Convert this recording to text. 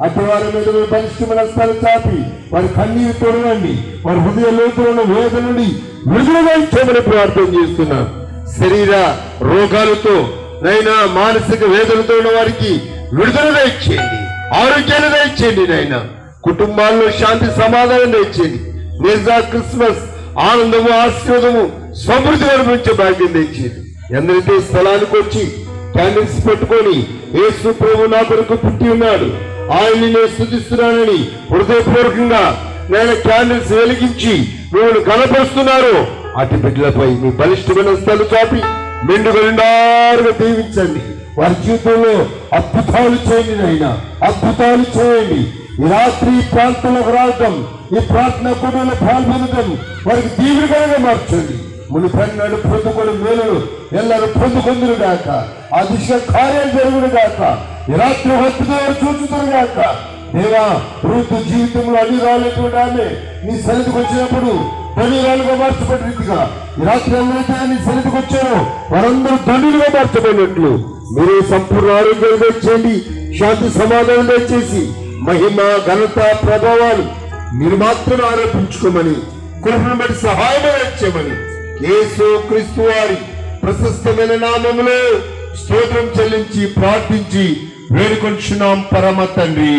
అట్టి వారి మీద పరిశ్రమల స్థల చాపి వారి కన్నీరు తొడవండి, వారి హృదయ లోతులను వేదన నుండి విడుదలగా ఇచ్చామని ప్రార్థన చేస్తున్నాం. శరీర రోగాలతో నైనా మానసిక వేదనతో ఉన్న వారికి విడుదల ఇచ్చేయండి, ఆరోగ్యాన్ని ఇచ్చేయండి. నైనా కుటుంబాల్లో శాంతి సమాధానం ఇచ్చేయండి. నిజా క్రిస్మస్ ఆనందము ఆశీర్వాదము సమృద్ధి అనుభవించే భాగ్యం తెచ్చేది. ఎందరైతే స్థలానికి వచ్చి క్యాండిల్స్ పెట్టుకొని యేసు ప్రభు నా కొరకు పుట్టి ఉన్నాడు, ఆయన్ని నేను స్తుతిస్తున్నానని హృదయపూర్వకంగా నేను క్యాండిల్స్ వెలిగించి మిమ్మల్ని కనపరుస్తున్నారు, అటు బిడ్డలపై మీ బలిష్టమైన స్థలం చాపి మెండుగా నిండారుగా దీవించండి. వారి జీవితంలో అద్భుతాలు చేయండి. అయినా అద్భుతాలు చేయండి. ఈ రాత్రి ప్రాంతంలోకి రావటం, ఈ ప్రార్థన కూటంలో పాల్గొనడం వారికి దీవులుగా మార్చండి. మునిపన్నాడు పొందుకొని మేలులు ಎಲ್ಲರೂ పొందుకొందురు గాక, ఆ దిశ కార్యాలు జరుగును గాక, ఈ రాత్రి అద్భుతాలు చూచుతారు గాక. దేవా, ఋతు జీవితంలో అన్ని రాలేటువంటి ఆమె నీ సన్నిధికి వచ్చినప్పుడు ధనురాలుగా మార్చబడి రీతిగా ఈ రాత్రి ఎవరైతే నీ సన్నిధికి వచ్చారో వారందరూ ధనులుగా మార్చబడినట్లు మీరే సంపూర్ణ ఆరోగ్యాలు తెచ్చేయండి, శాంతి సమాధానం తెచ్చేసి మహిమ ఘనత ప్రభావాలు మీరు మాత్రం ఆరోపించుకోమని కృపను బట్టి సహాయం ఇచ్చామని యేసు క్రీస్తు వారి ప్రశస్తమైన నామములో స్తోత్రం చెల్లించి ప్రార్థించి వేడుకొంటున్నాం పరమ తండ్రి.